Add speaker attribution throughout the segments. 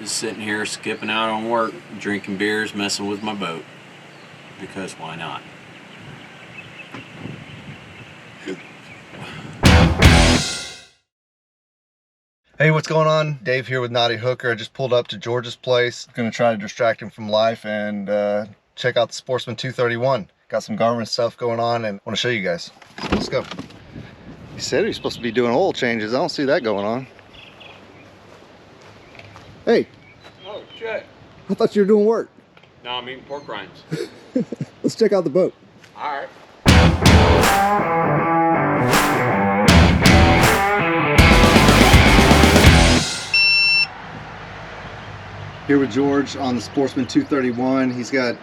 Speaker 1: Just sitting here skipping out on work, drinking beers, messing with my boat. Because why not?
Speaker 2: Hey, what's going on? Dave here with NAUTIHOOK'R. I just pulled up to George's place. I'm gonna try to distract him from life and check out the Sportsman 231. Got some Garmin stuff going on and I want to show you guys. Let's go. He said he's supposed to be doing oil changes. I don't see that going on. Hey.
Speaker 1: Oh, shit.
Speaker 2: I thought you were doing work.
Speaker 1: No, I'm eating pork rinds.
Speaker 2: Let's check out the boat.
Speaker 1: All right.
Speaker 2: Here with George on the Sportsman 231. He's got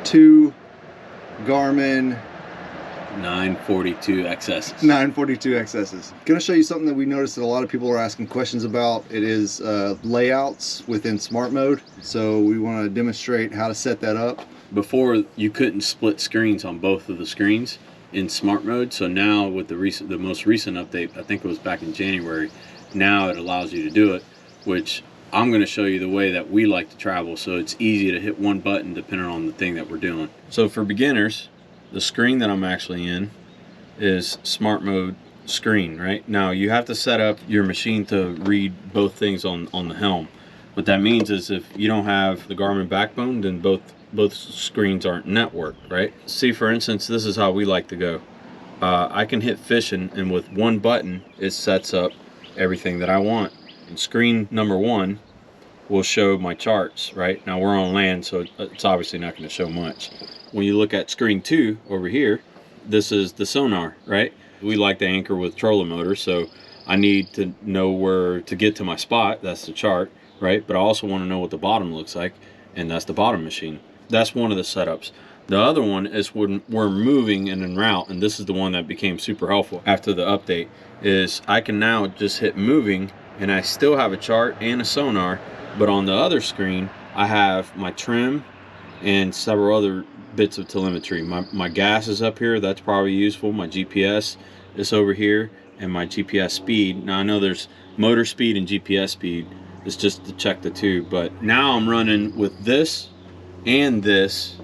Speaker 2: two Garmin
Speaker 1: 942 XSs.
Speaker 2: 942 XSs. Gonna show you something that we noticed that a lot of people are asking questions about. It is layouts within smart mode. So we want to demonstrate how to set that up.
Speaker 1: Before, you couldn't split screens on both of the screens in smart mode. So now with the most recent update, I think it was back in January, now it allows you to do it, which I'm going to show you the way that we like to travel, so it's easy to hit one button depending on the thing that we're doing. So for beginners, the screen that I'm actually in is smart mode screen, right? Now you have to set up your machine to read both things on the helm. What that means is if you don't have the Garmin backbone, then both screens aren't networked, right? See, for instance, this is how we like to go. I can hit fishing, and with one button, it sets up everything that I want. And screen number 1 will show my charts, right? Now we're on land, so it's obviously not going to show much. When you look at screen 2 over here, this is the sonar, right? We like to anchor with trolling motor, so I need to know where to get to my spot. That's the chart, right? But I also want to know what the bottom looks like, and that's the bottom machine. That's one of the setups. The other one is when we're moving and en route, and this is the one that became super helpful after the update, is I can now just hit moving, and I still have a chart and a sonar, but on the other screen I have my trim and several other bits of telemetry. My gas is up here, that's probably useful. My GPS is over here, and my GPS speed. Now I know there's motor speed and GPS speed, it's just to check the two, but now I'm running with this and this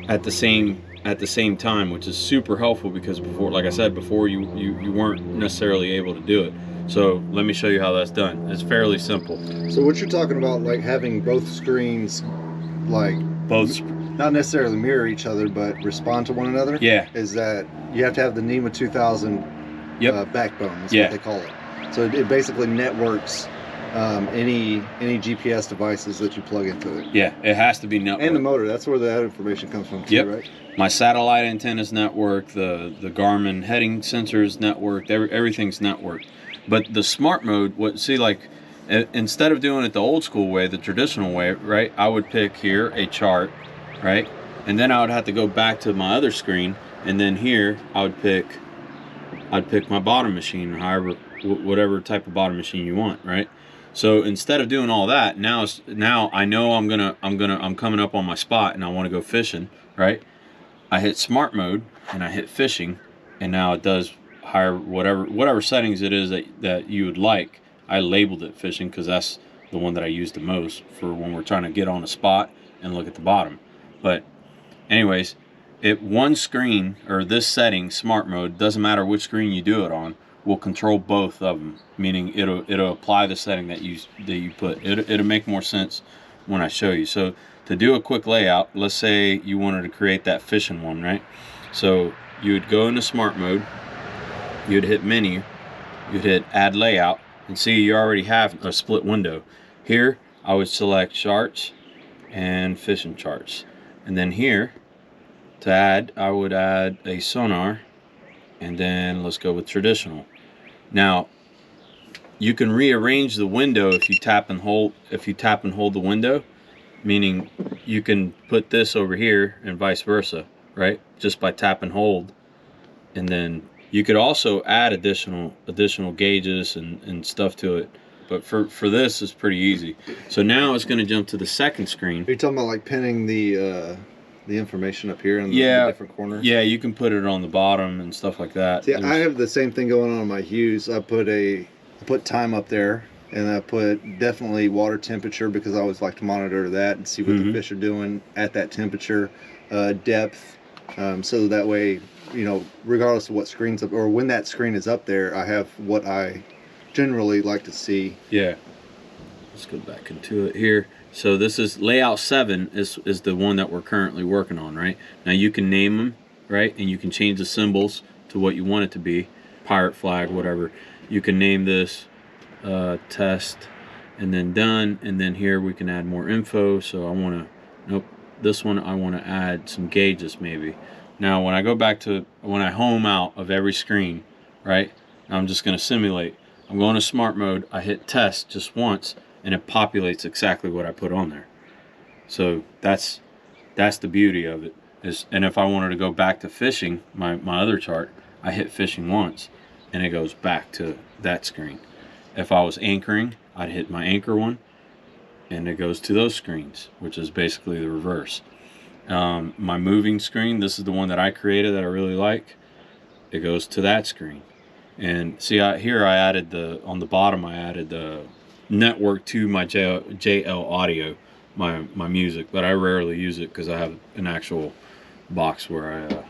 Speaker 1: at the same time, which is super helpful, because before, like I said before, you weren't necessarily able to do it. So let me show you how that's done. It's fairly simple.
Speaker 2: So what you're talking about, like having both screens, like not necessarily mirror each other, but respond to one another.
Speaker 1: Yeah.
Speaker 2: Is that you have to have the NMEA 2000 backbone. That's what they call it. So it basically networks any GPS devices that you plug into it.
Speaker 1: Yeah, it has to be networked.
Speaker 2: And the motor. That's where that information comes from too, right?
Speaker 1: My satellite antenna's networked. The Garmin heading sensors networked. Everything's networked. But the smart mode, instead of doing it the old school way, the traditional way, right, I would pick here a chart, right, and then I would have to go back to my other screen, and then here I'd pick my bottom machine, or whatever type of bottom machine you want, right? So instead of doing all that, now I know I'm coming up on my spot and I want to go fishing, right? I hit smart mode and I hit fishing, and now it does higher whatever settings it is that you would like. I labeled it fishing because that's the one that I use the most for when we're trying to get on a spot and look at the bottom. But anyways, one screen, or this setting, smart mode, doesn't matter which screen you do it on, will control both of them, meaning it'll apply the setting that you put. It'll make more sense when I show you. So to do a quick layout, let's say you wanted to create that fishing one, right? So you would go into smart mode, you'd hit menu, you'd hit add layout, and see you already have a split window. Here I would select charts and fishing charts, and then here to add, I would add a sonar, and then let's go with traditional. Now you can rearrange the window if you tap and hold the window, meaning you can put this over here and vice versa, right? Just by tap and hold. And then you could also add additional gauges and stuff to it, but for this it's pretty easy. So now it's going to jump to the second screen.
Speaker 2: Are you talking about like pinning the information up here in the different corner?
Speaker 1: Yeah, you can put it on the bottom and stuff like that.
Speaker 2: See, I have the same thing going on my Hughes. I put time up there, and I put definitely water temperature, because I always like to monitor that and see what the fish are doing at that temperature, depth, so that way, you know, regardless of what screen's up, or when that screen is up there, I have what I generally like to see.
Speaker 1: Yeah. Let's go back into it here. So this is layout 7 is the one that we're currently working on, right? Now you can name them, right? And you can change the symbols to what you want it to be, pirate flag, whatever. You can name this test and then done, and then here we can add more info. So I want to, nope, this one I want to add some gauges maybe. Now when I go back to, when I home out of every screen, right? I'm just going to simulate. I'm going to smart mode, I hit test just once, and it populates exactly what I put on there. So that's the beauty of it. And if I wanted to go back to fishing, my other chart, I hit fishing once, and it goes back to that screen. If I was anchoring, I'd hit my anchor one, and it goes to those screens, which is basically the reverse. My moving screen, this is the one that I created that I really like. It goes to that screen. And see, here I added on the bottom, I added the network to my JL audio, my music, but I rarely use it because I have an actual box where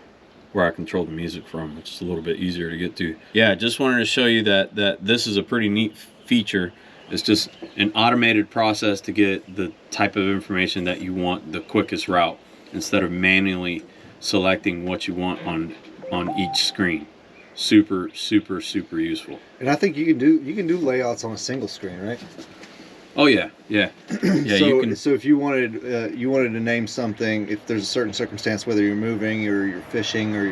Speaker 1: I control the music from, which is a little bit easier to get to. Yeah, just wanted to show you that this is a pretty neat feature. It's just an automated process to get the type of information that you want the quickest route, instead of manually selecting what you want on each screen. Super useful.
Speaker 2: And I think you can do layouts on a single screen, right?
Speaker 1: Oh yeah. Yeah,
Speaker 2: so if you wanted to name something, if there's a certain circumstance, whether you're moving or you're fishing or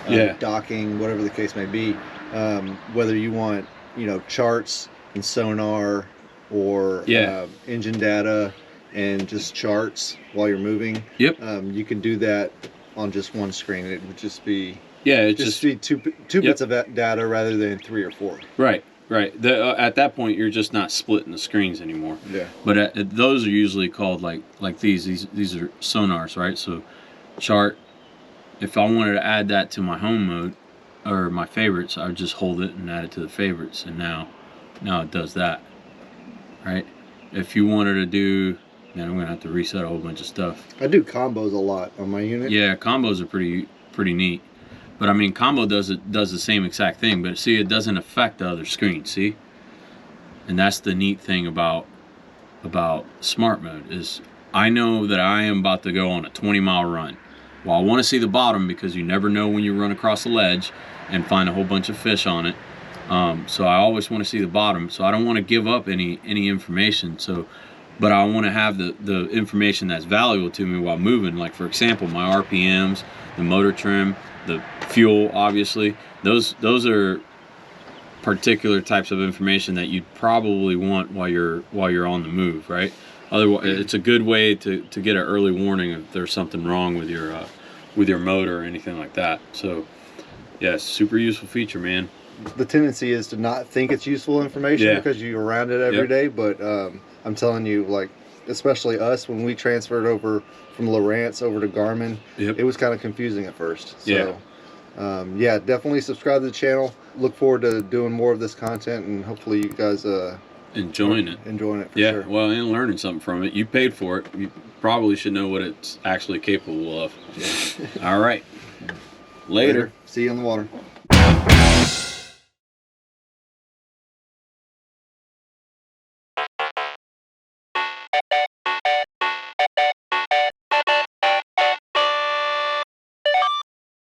Speaker 2: you're docking, whatever the case may be, whether you want, you know, charts and sonar, or engine data and just charts while you're moving. Yep. You can do that on just one screen. It would just be
Speaker 1: it's
Speaker 2: just be two bits of data rather than 3 or 4.
Speaker 1: Right. At that point, you're just not splitting the screens anymore.
Speaker 2: Yeah.
Speaker 1: But those are usually called like these are sonars, right? So chart. If I wanted to add that to my home mode or my favorites, I would just hold it and add it to the favorites, and now it does that. Right. If you wanted to do, man, I'm gonna have to reset a whole bunch of stuff.
Speaker 2: I do combos a lot on my unit.
Speaker 1: Yeah, combos are pretty neat. But I mean, combo does the same exact thing, but see, it doesn't affect the other screen, see? And that's the neat thing about smart mode, is I know that I am about to go on a 20-mile run. Well, I want to see the bottom, because you never know when you run across a ledge and find a whole bunch of fish on it. So I always want to see the bottom. So I don't want to give up any information. But I want to have the information that's valuable to me while moving. Like, for example, my RPMs, the motor trim, the fuel, obviously. Those are particular types of information that you'd probably want while you're on the move, right? Otherwise, it's a good way to get an early warning if there's something wrong with your motor or anything like that. So, yeah, super useful feature, man.
Speaker 2: The tendency is to not think it's useful information because you're around it every day, but I'm telling you, like, especially us, when we transferred over from Lowrance over to Garmin, it was kind of confusing at first. So, yeah, definitely subscribe to the channel. Look forward to doing more of this content, and hopefully you guys
Speaker 1: enjoying it for sure. Well, and learning something from it. You paid for it. You probably should know what it's actually capable of. All right. Later.
Speaker 2: See you on the water.